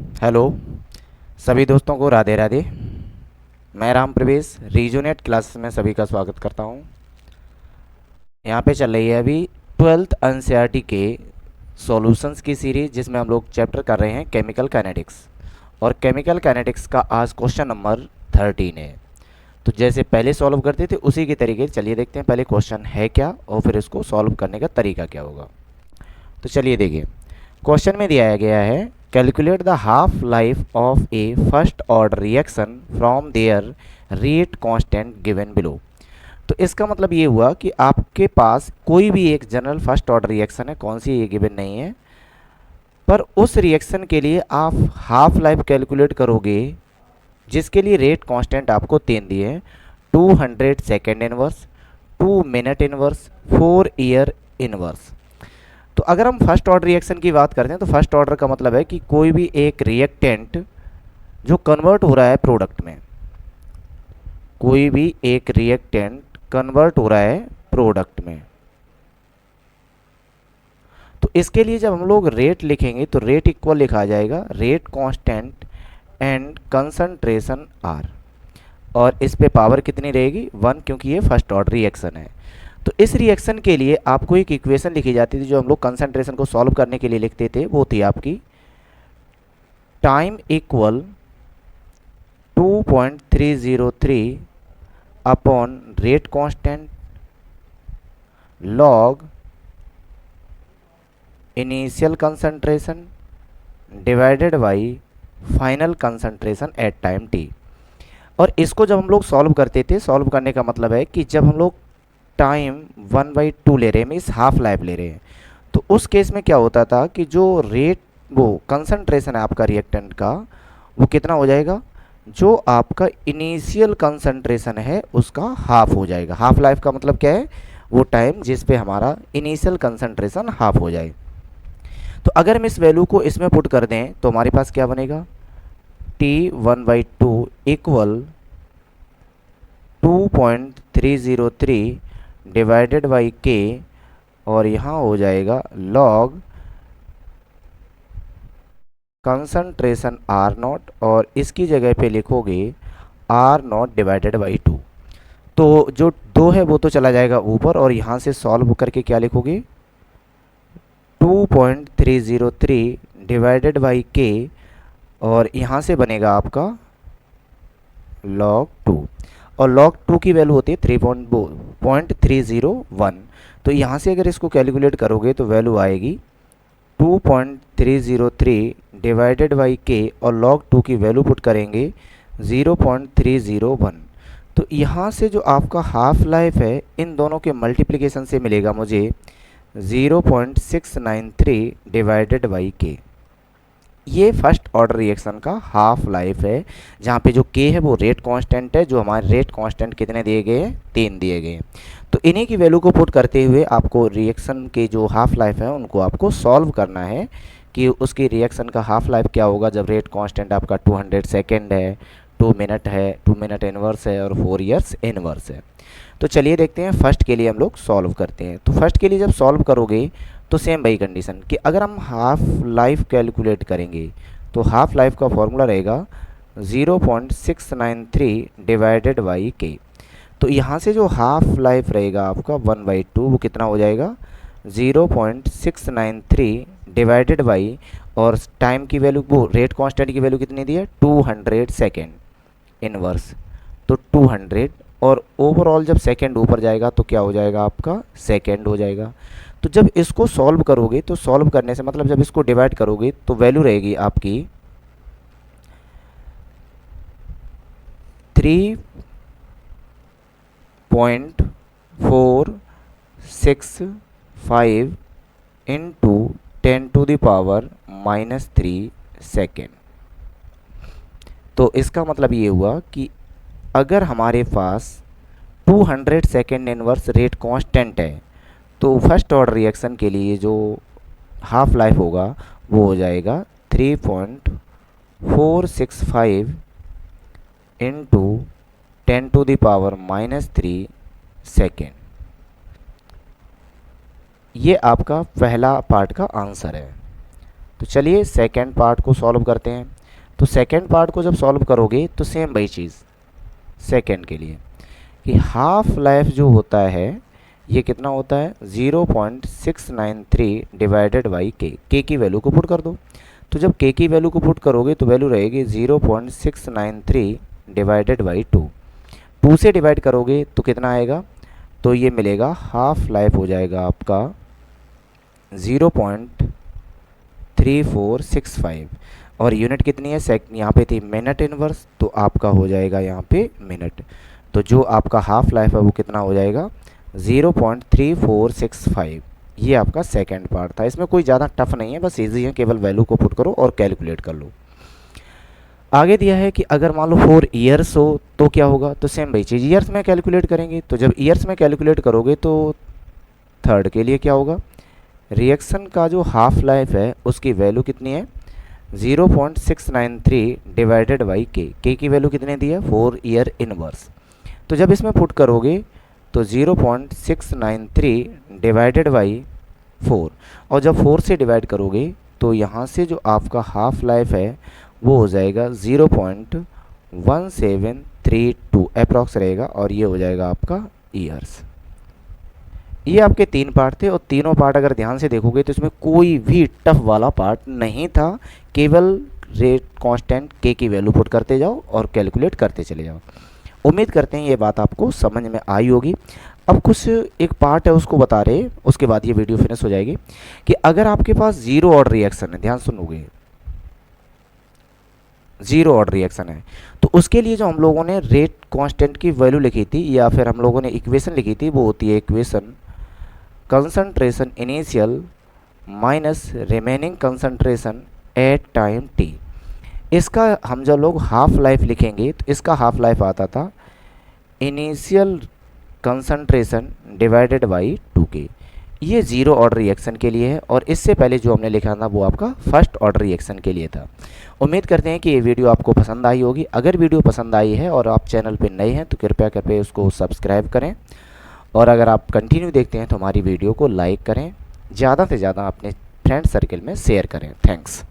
Hello सभी दोस्तों को राधे राधे। मैं राम प्रवेश रीजोनेट क्लासेस में सभी का स्वागत करता हूं। यहाँ पे चल रही है अभी 12th एनसीईआरटी के सॉल्यूशंस की सीरीज, जिसमें हम लोग चैप्टर कर रहे हैं केमिकल काइनेटिक्स। और केमिकल काइनेटिक्स का आज क्वेश्चन नंबर 13 है। तो जैसे पहले सॉल्व करते थे उसी के तरीके चलिए देखते हैं पहले क्वेश्चन है क्या और फिर इसको सॉल्व करने का तरीका क्या होगा। तो चलिए देखिए, क्वेश्चन में दिया गया है calculate the half life of A first order reaction from there rate constant given below. तो इसका मतलब ये हुआ कि आपके पास कोई भी एक जनरल फर्स्ट ऑर्डर रिएक्शन है, कौन सी ये गिवन नहीं है, पर उस रिएक्शन के लिए आप हाफ लाइफ कैलकुलेट करोगे जिसके लिए रेट कांस्टेंट आपको 3 दिए हैं, 200 second inverse, 2 minute inverse, 4 year inverse. तो अगर हम फर्स्ट ऑर्डर रिएक्शन की बात करते हैं तो फर्स्ट ऑर्डर का मतलब है कि कोई भी एक रिएक्टेंट जो कन्वर्ट हो रहा है प्रोडक्ट में, कोई भी एक रिएक्टेंट कन्वर्ट हो रहा है प्रोडक्ट में। तो इसके लिए जब हम लोग रेट लिखेंगे तो रेट इक्वल लिखा जाएगा rate constant and concentration are, और इस पे पावर कितनी रहेगी 1, क्योंकि ये फर्स्ट ऑर्डर रिएक्शन है। तो इस रिएक्शन के लिए आपको एक इक्वेशन लिखी जाती थी जो हम लोग कंसंट्रेशन को सॉल्व करने के लिए लिखते थे, वो थी आपकी time equal 2.303 upon rate constant log initial concentration divided by final concentration at time T. और इसको जब हम लोग सॉल्व करते थे, सॉल्व करने का मतलब है कि जब हम लोग टाइम 1/2 ले रहे हैं, मीन्स हाफ लाइफ ले रहे हैं, तो उस केस में क्या होता था कि जो रेट वो कंसंट्रेशन है आपका रिएक्टेंट का, वो कितना हो जाएगा, जो आपका इनिशियल कंसंट्रेशन है उसका हाफ हो जाएगा। हाफ लाइफ का मतलब क्या है, वो टाइम जिस पे हमारा इनिशियल कंसंट्रेशन हाफ हो जाए। तो अगर हम इस वैल्यू को इसमें पुट कर दें तो हमारे पास क्या बनेगा, T1/2 इक्वल 2.303 डिवाइडेड बाई के, और यहाँ हो जाएगा लॉग कंसंट्रेशन आर नॉट, और इसकी जगह पे लिखोगे आर नॉट डिवाइडेड बाई 2। तो जो 2 है वो तो चला जाएगा ऊपर, और यहाँ से सॉल्व करके क्या लिखोगे 2.303 डिवाइडेड बाई के, और यहाँ से बनेगा आपका log 2, और log 2 की वैल्यू होती है 3.301। तो यहाँ से अगर इसको कैलकुलेट करोगे तो वैल्यू आएगी 2.303 डिवाइडेड बाई के, और log 2 की वैल्यू पुट करेंगे 0.301। तो यहाँ से जो आपका हाफ लाइफ है इन दोनों के मल्टीप्लिकेशन से मिलेगा मुझे 0.693 डिवाइडेड बाई के। ये फर्स्ट ऑर्डर रिएक्शन का हाफ लाइफ है, जहाँ पे जो के है वो रेट कांस्टेंट है, जो हमारे रेट कांस्टेंट कितने दिए गए हैं, 3 दिए गए हैं। तो इन्हीं की वैल्यू को पुट करते हुए आपको रिएक्शन के जो हाफ लाइफ है उनको आपको सॉल्व करना है कि उसकी रिएक्शन का हाफ लाइफ क्या होगा जब रेट कांस्टेंट आपका 200 सेकेंड है, 2 मिनट है, 2 मिनट इनवर्स है और 4 ईयर्स इनवर्स है। तो चलिए देखते हैं फर्स्ट के लिए हम लोग सॉल्व करते हैं। तो फर्स्ट के लिए जब सॉल्व करोगे तो सेम वही कंडीशन कि अगर हम हाफ लाइफ कैलकुलेट करेंगे तो हाफ लाइफ का फॉर्मूला रहेगा 0.693 डिवाइडेड बाई के। तो यहाँ से जो हाफ लाइफ रहेगा आपका 1/2, वो कितना हो जाएगा 0.693 डिवाइडेड बाई, और टाइम की वैल्यू वो रेट कांस्टेंट की वैल्यू कितनी दी है 200 सेकेंड इनवर्स, तो 200, और ओवरऑल जब सेकेंड ऊपर जाएगा तो क्या हो जाएगा आपका सेकेंड हो जाएगा। तो जब इसको सॉल्व करोगे तो सॉल्व करने से मतलब जब इसको डिवाइड करोगे तो वैल्यू रहेगी आपकी 3.465 इंटू 10⁻³ सेकेंड। तो इसका मतलब ये हुआ कि अगर हमारे पास 200 सेकेंड इनवर्स रेट कांस्टेंट है तो फर्स्ट ऑर्डर रिएक्शन के लिए जो हाफ लाइफ होगा वो हो जाएगा 3.465 इंटू 10⁻³ सेकेंड। ये आपका पहला पार्ट का आंसर है। तो चलिए सेकेंड पार्ट को सॉल्व करते हैं। तो सेकेंड पार्ट को जब सॉल्व करोगे तो सेम वही चीज़ सेकेंड के लिए कि हाफ लाइफ जो होता है ये कितना होता है 0.693 डिवाइडेड बाई के की वैल्यू को पुट कर दो। तो जब के की वैल्यू को पुट करोगे तो वैल्यू रहेगी 0.693 डिवाइडेड बाई 2 से डिवाइड करोगे तो कितना आएगा, तो ये मिलेगा हाफ लाइफ हो जाएगा आपका 0.3465 और यूनिट कितनी है यहाँ पे थी मिनट इनवर्स, तो आपका हो जाएगा यहाँ पे मिनट। तो जो आपका हाफ लाइफ है वो कितना हो जाएगा 0.3465। ये आपका सेकंड पार्ट था। इसमें कोई ज़्यादा टफ नहीं है, बस इजी है, केवल वैल्यू को पुट करो और कैलकुलेट कर लो। आगे दिया है कि अगर मान लो 4 ईयर्स हो तो क्या होगा, तो सेम वही चीज़ ईयर्स में कैलकुलेट करेंगे। तो जब ईयर्स में कैलकुलेट करोगे तो थर्ड के लिए क्या होगा, रिएक्शन का जो हाफ लाइफ है उसकी वैल्यू कितनी है 0.693 डिवाइडेड बाई के की वैल्यू कितने दी है 4 ईयर इनवर्स। तो जब इसमें पुट करोगे तो 0.693 डिवाइडेड बाई 4 और जब 4 से डिवाइड करोगे तो यहाँ से जो आपका हाफ लाइफ है वो हो जाएगा 0.1732 अप्रॉक्स रहेगा और ये हो जाएगा आपका ईयर्स। ये आपके 3 पार्ट थे और तीनों पार्ट अगर ध्यान से देखोगे तो इसमें कोई भी टफ वाला पार्ट नहीं था, केवल रेट कांस्टेंट के की वैल्यू पुट करते जाओ और कैलकुलेट करते चले जाओ। उम्मीद करते हैं ये बात आपको समझ में आई होगी। अब कुछ एक पार्ट है उसको बता रहे, उसके बाद ये वीडियो फिनिश हो जाएगी कि अगर आपके पास जीरो ऑर्डर रिएक्शन है, ध्यान सुनोगे, जीरो ऑर्डर रिएक्शन है तो उसके लिए जो हम लोगों ने रेट कांस्टेंट की वैल्यू लिखी थी या फिर हम लोगों ने इक्वेशन लिखी थी वो होती है equation concentration initial minus remaining concentration at time T. इसका हम जब लोग हाफ लाइफ लिखेंगे तो इसका हाफ लाइफ आता था initial concentration divided by 2k। ये जीरो ऑर्डर रिएक्शन के लिए है और इससे पहले जो हमने लिखा था वो आपका फर्स्ट ऑर्डर रिएक्शन के लिए था। उम्मीद करते हैं कि ये वीडियो आपको पसंद आई होगी। अगर वीडियो पसंद आई है और आप चैनल पर नए हैं तो कृपया करके उसको सब्सक्राइब करें और अगर आप कंटिन्यू देखते हैं तो हमारी वीडियो को लाइक करें, ज़्यादा से ज़्यादा अपने फ्रेंड सर्कल में शेयर करें। थैंक्स।